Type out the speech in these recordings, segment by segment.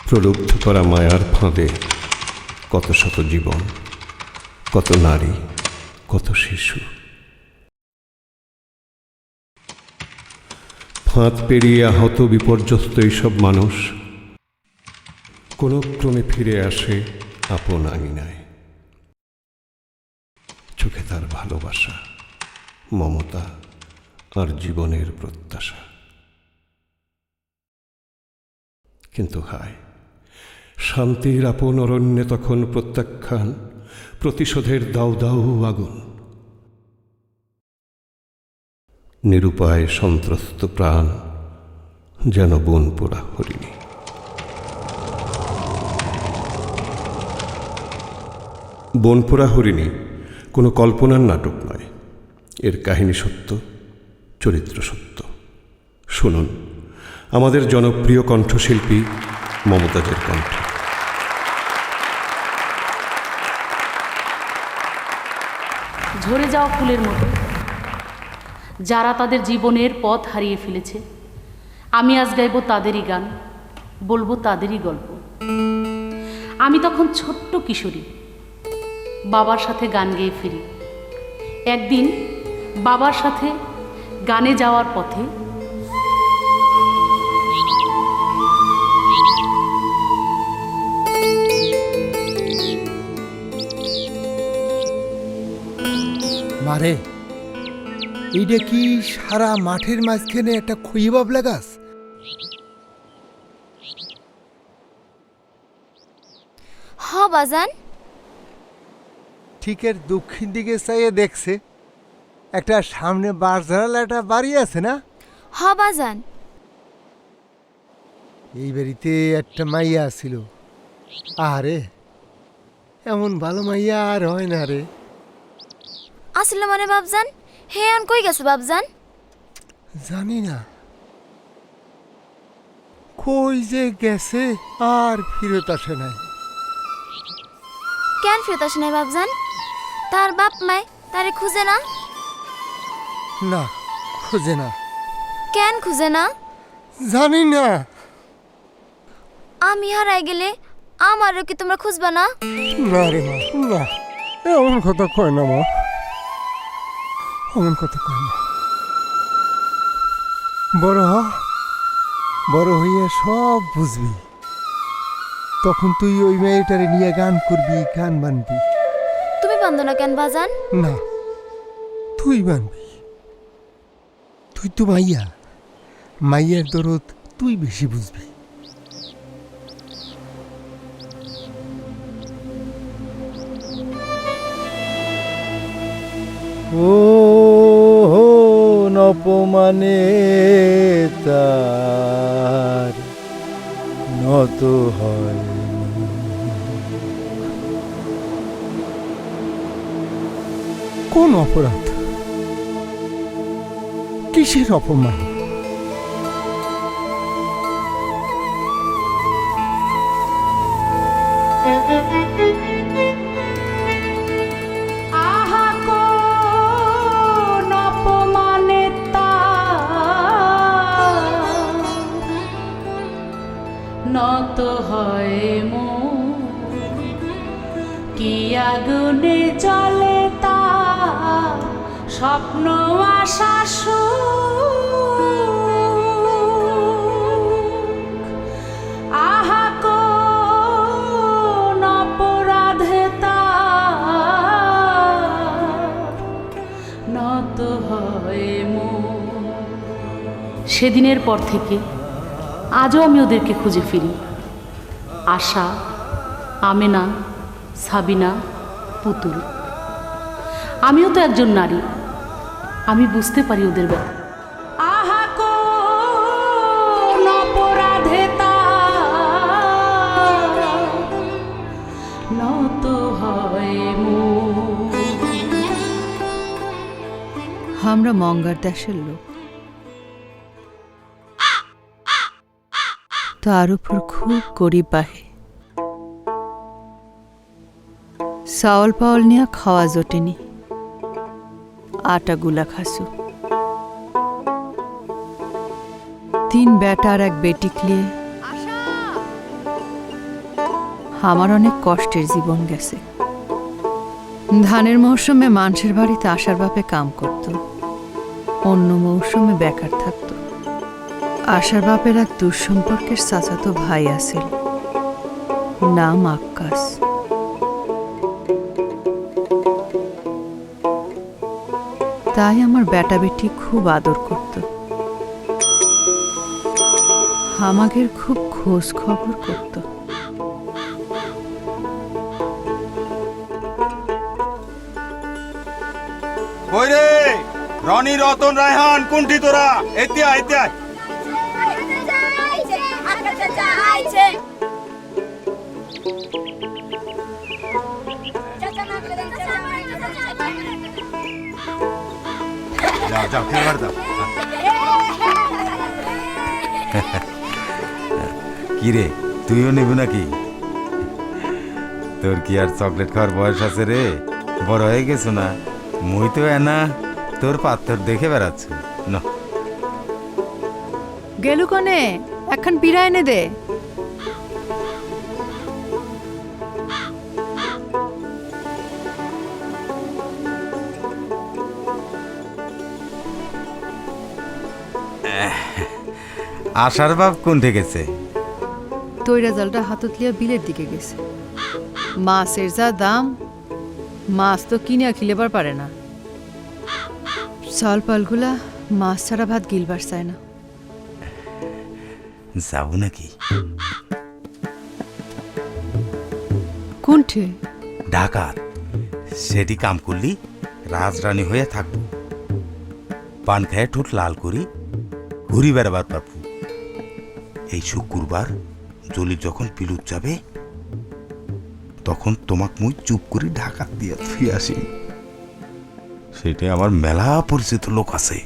প্রলুব্ধ করা মায়ার ফাঁদে কত শত জীবন, কত নারী, কত শিশু। ফাঁদ পেরিয়ে আহত বিপর্যস্ত এইসব মানুষ কোনো ক্রমে ফিরে আসে আপন আঙিনায়। চোখে তার ভালোবাসা, মমতা আর জীবনের প্রত্যাশা। কিন্তু হায়, শান্তির আপন অরণ্যে তখন প্রত্যাখ্যান, প্রতিশোধের দাউ দাউ আগুন। নিরুপায় সন্ত্রস্ত প্রাণ যেন বন পোড়া হরিণী। বনপোড়া হরিণী কোনো কল্পনার নাটক নয়, এর কাহিনী সত্য, চরিত্র সত্য। শুনুন আমাদের জনপ্রিয় কণ্ঠশিল্পী মমতাজের কণ্ঠে। ঝরে যাওয়া ফুলের মতো যারা তাদের জীবনের পথ হারিয়ে ফেলেছে, আমি আজ গাইব তাদেরই গান, বলবো তাদেরই গল্প। আমি তখন ছোট্ট কিশোরী, বাবার সাথে গান গেয়ে ফিরি। একদিন বাবার সাথে গানে যাওয়ার পথে মারে, এইটা কি সারা মাঠের মাঝখানে একটা খুঁই বাবলা গাছ? হ বাজান। ঠিক এর দক্ষিণ দিকে চাইয়ে দেখছে একটা সামনে বার জানালা একটা বাড়ি আছে না? হ বাজান। এই বাড়িতে একটা মাইয়া ছিল। আরে এমন ভালো মাইয়া আর হয় না রে। আসলে মানে বাবজান, হে আন কই গেছো বাবজান? জানি না কই যে গেছে, আর ফিরত আসে নাই। কেন ফেরত আসে নাই বাবজান? তার বাপ মাই তারে খুঁজে না? না, খোঁজে না। কেন খুঁজে না? জানি না। আমি হারাই গেলে আমারও কি তোমরা খুঁজবা না? না রে মা, না, এমন কথা কয় না মা, এমন কথা কয় না। বড় হইয়া সব বুঝবি, তখন তুই ওই মেয়েটারে নিয়ে গান করবি, গান বানবি। তুমি বান্ধ না কেন বাজান? না, তুই বানবি। তুই তো মাইয়া, মাইয়ার দরদ তুই বেশি বুঝবি। ও নপমানে তার নত হয়। কোন অপরাধ, কিসের অপমান? নত হয় মন, কি আগুনে জ্বলে তা স্বপ্ন আশা সুখ। আহা কোন অপরাধে তার নত হয় মন। সেদিনের পর থেকে আজও আমি ওদেরকে খুঁজে ফিরি। আশা, আমেনা, সাবিনা, পুতুল। আমিও তো একজন নারী, আমি বুঝতে পারি ওদের ব্যাপার। আহা কোন অপরাধে তার নত হয় মন। আমরা মঙ্গার দেশের লোক, তার উপর খুব গরিব বাহে। চাউল পাউল নিয়ে খাওয়া জোটেনি, আটা গুলা খাসু। 3 বেটা আর 1 বেটিক লিয়ে আমার অনেক কষ্টের জীবন গেছে। ধানের মৌসুমে মানুষের বাড়িতে আসার বাপে কাম করত, অন্য মৌসুমে বেকার থাকত। আশার বাপের এক দুঃসম্পর্কের চাচাতো ভাই আছে, নাম আক্কাস। তাই আমার বেটা বেটি খুব আদর করত, আমাদের খুব খোঁজ খবর করত। কই রে রনি, রতন, রায়হান, কুন্ঠি তোরা এতিয়া এতিয়া যাও যাও খেলবার যাও। কি রে, তুইও নিবি নাকি? তোর কি আর চকলেট খাওয়ার বয়স আছে রে? বড় হয়ে গেছো না? মুই তো এনা তোর পাথর দেখে বেড়াচ্ছি না। গেলু কনে, এখন পিড়া এনে দে। আশার বাপ কোনঠে গেছে? তৈরা জালটা হাতত লিয়া বিলের দিকে গেছে। মাছের যা দাম, মাছ তো কিনে খিলেবার পারে না। চাল পালগুলা মাছ ছাড়া ভাত গিলবার চায় না। যাব নাকি? কোনঠে? ডাকাত সেটি কাম করলি রাজরানী হয়ে থাকবো, পান খায় ঠোঁট লাল করি ঘুরি বেড়াবার পারবো। এই শুক্রবার জলি যখন পিলুত যাবে তখন তোমাক মুই চুপ করে ঢাকা দিয়ে ফিরে আসি। সেটা আমার মেলা পরিচিত লোক আছে,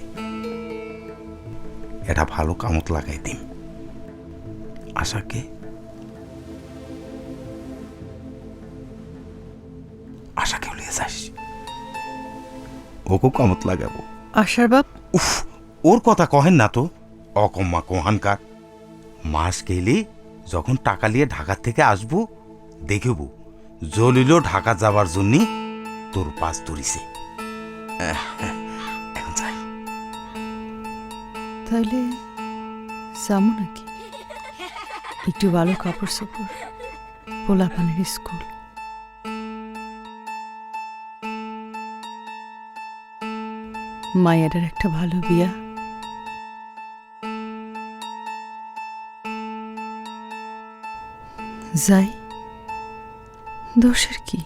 এটা ভালো কামত লাগাই দিম। আশাকে আশাকে লিয়ে যাস, ওকে কামত লাগাবো। আশার বাপ? উফ, ওর কথা কহেন না তো, অকম্মা কোহানকার। মাস গেলে যখন টাকা নিয়ে ঢাকা থেকে আসবো দেখব জলিল ঢাকা যাবার জন্য তোর পাশ ধরিছে। এখন যাই। তাইলে যাবো নাকি? একটু ভালো কাপড় চোপড়, পোলাপানের স্কুল। মায়ের একটা ভালো বিয়া। যাই, দোষের কি?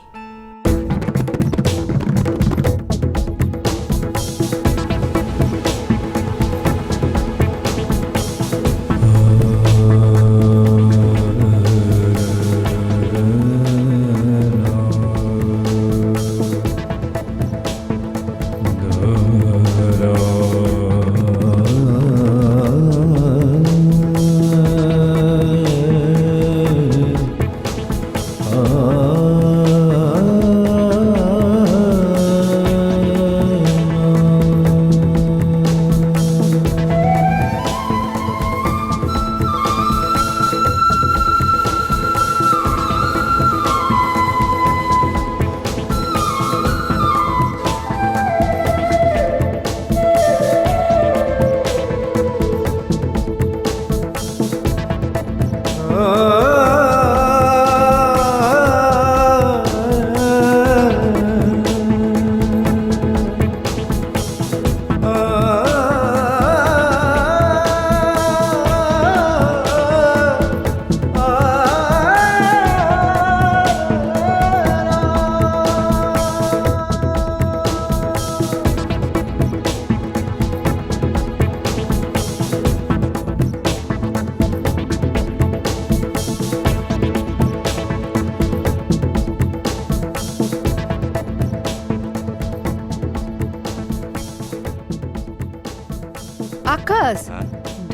আকাশ,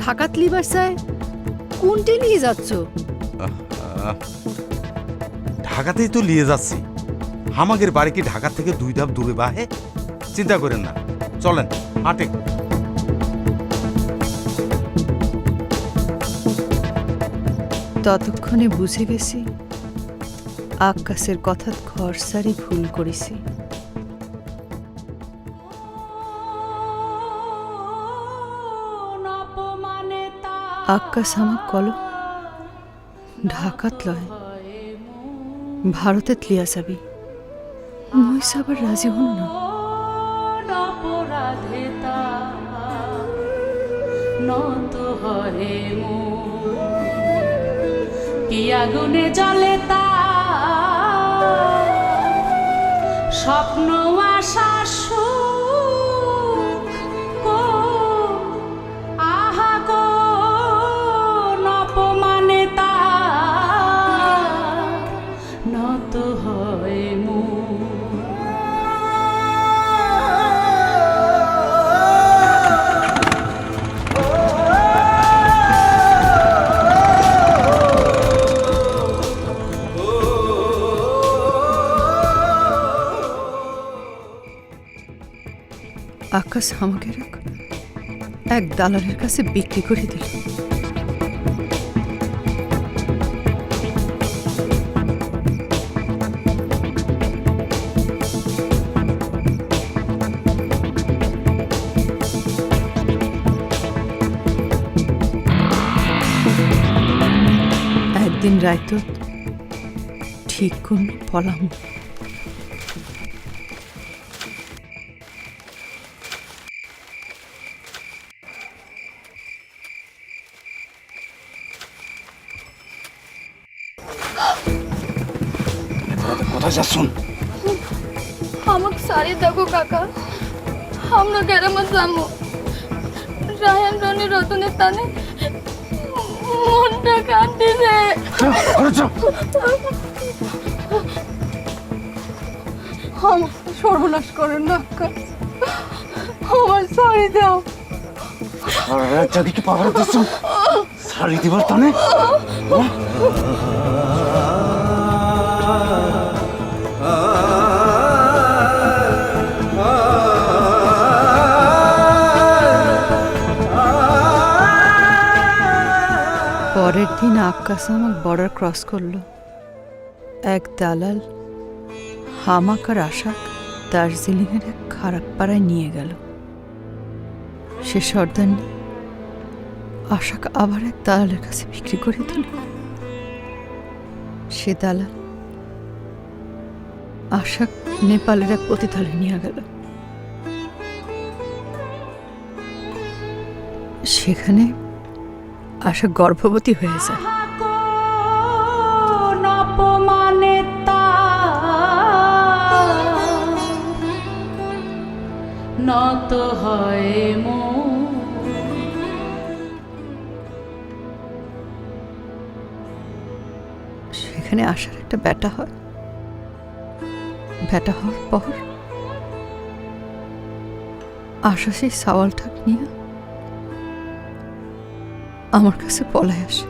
ঢাকাত লিবার চাই কোনটি নিয়ে যাচ্ছ? ঢাকাতেই তো নিয়ে যাচ্ছি। আমাদের বাড়ি কি ঢাকা থেকে 2 ধাপ দূরে বাহে? চিন্তা করেন না, চলেন হাঁটে। ততক্ষণে বুঝে গেছি আকাশের কথাত ঘর সারি ভুল করেছি। আকাশ আমাক কল ঢাকাত লয়, ভারতে লিয়া যাবি। মই সাবার রাজি হন না। অপরাধে নত হরে কি আগুনে জ্বলে তা স্বপ্ন আশা সুখ আহা গো অপমানে তা নত হয় আকাশ আমাকে এক দালালের কাছে বিক্রি করে দিল। একদিন রাইত ঠিক কোন পলাম। কোথায় যাচ্ছুন? আমাকে সারি দেখো কাকা, আমরা গ্রামে যাবো। রায়ন রনি রতনের টানে মনটা কাঁদতেছে। আমার সর্বনাশ করেন না আকাশ, আমার সারি দাও। কি পাহাড় দিচ্ছ সারি দিবার টানে? পরের দিন আকাশ আমাক বর্ডার ক্রস করলো। এক দালাল হামাক আর আশাক দার্জিলিংয়ের এক খারাপ পাড়ায় নিয়ে গেল। সে সর্দারনি আশাক আবার এক দালালের কাছে বিক্রি করে দিল। সে দালাল আশাক নেপালের এক পতিতালে নিয়ে গেল। সেখানে আশা গর্ভবতী হয়ে যায়। অপমানে নত হয় সেখানে আশার একটা বেটা হয়। বেটা হওয়ার পর আশা সেই সাওয়ালটা নিয়ে আমার কাছে পলায় আসে।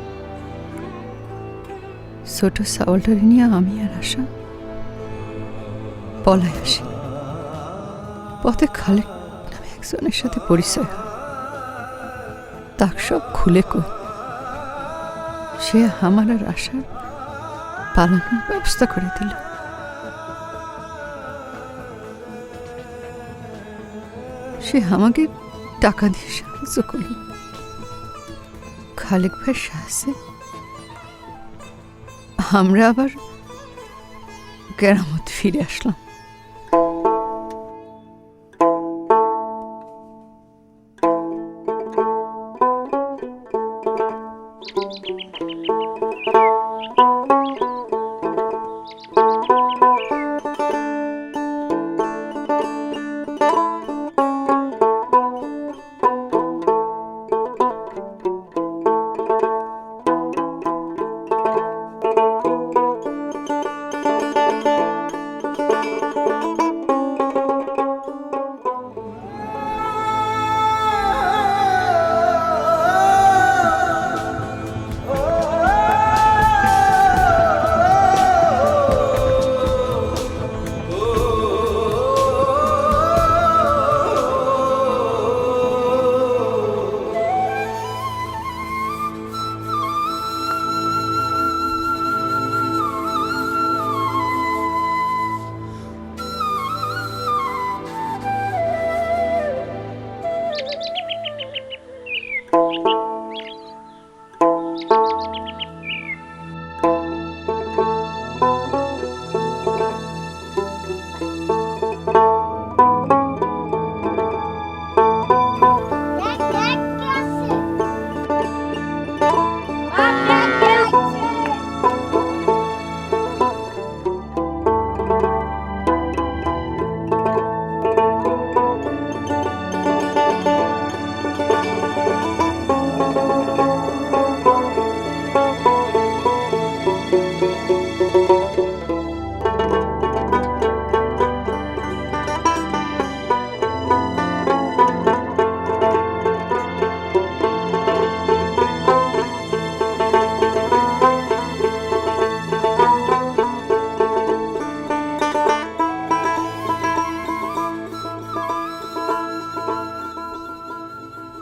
ছোট সাওয়ালটারে নিয়ে আমি আর আশা পলায় আসি। পথে খালেক নামে একজনের সাথে পরিচয় হয়। তাক সব খুলে কই। সে আমার আর আশার পালানোর ব্যবস্থা করে দিল। সে আমাকে টাকা দিয়ে সাহায্য করল। খালেক ভাইয়ের সাহায্যে আমরা আবার কেরামত ফিরে আসলাম।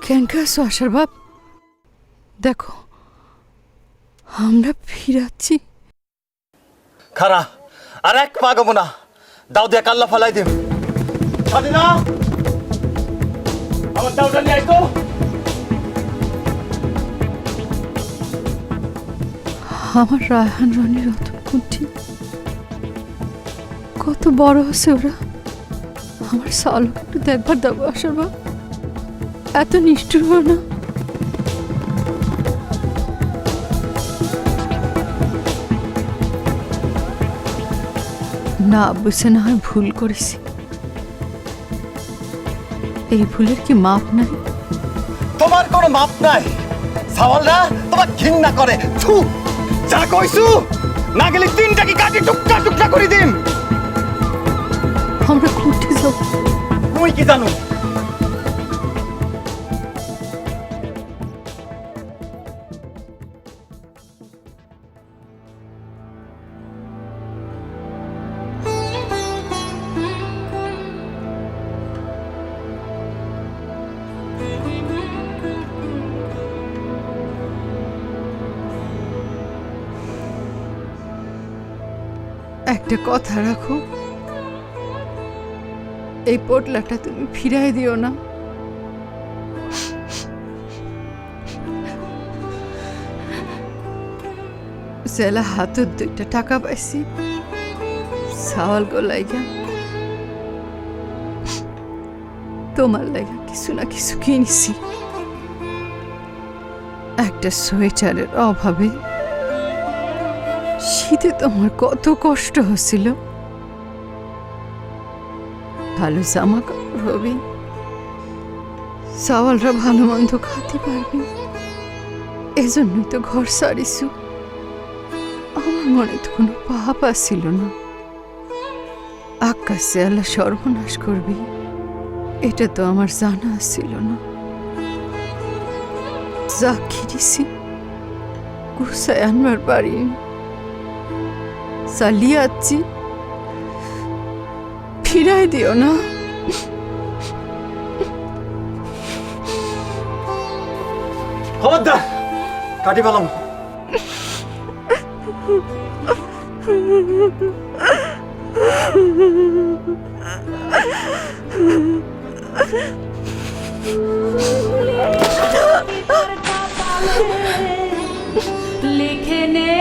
কেনকা আছো আশার বাপ? দেখো আমরা ফিরাচ্ছি। খারা আর এক পা গমো না, দাও দিয়ে কাল্লা ফালাই দিম। না আমার দাওটা নিয়ে আইতো। আমার রায়হান রানীর রতন কুঠি কত বড় হচ্ছে ওরা। আমার সালক একটু দেখবার দেবো আশার বাপ, এত নিষ্ঠুর হয় না। না বুঝে না হয় ভুল করেছি, এই ভুলের কি মাপ নাই? তোমার কোনো মাপ নাই। সাওয়ালরা তোমার ঘৃণা করে। থু, যা কইছু না গেলে তিনটা কি কাটি টুকরা টুকরা করে দিম। আমরা কুঠে যাব। তুই কি জানো? একটা কথা রাখো, এই পোটলাটা তুমি ফিরাই দিও না। জেলা হাতের 2টা টাকা পাইছি সাওয়াল গো লাইগা, তোমার লাইগা কিছু না কিছু কিনছি। একটা সোয়েটারের অভাবে শীতে তোমার কত কষ্ট হচ্ছিল। ভালো জামা কাপড় হবে, সাওয়ালরা ভালো মন্দ খাতে পারবে, এজন্যই তো ঘর সারিছু। আমার মনে তো কোনো পাপ আসছিল না। আকাশে আল্লাহ সর্বনাশ করবে এটা তো আমার জানা ছিল না। যা খিরিছি গুছায় আনবার পারিনি, চালিয়ে আছি। ফিরাই দিও না। খবরদার, কাটি পেলাম। লিখে নে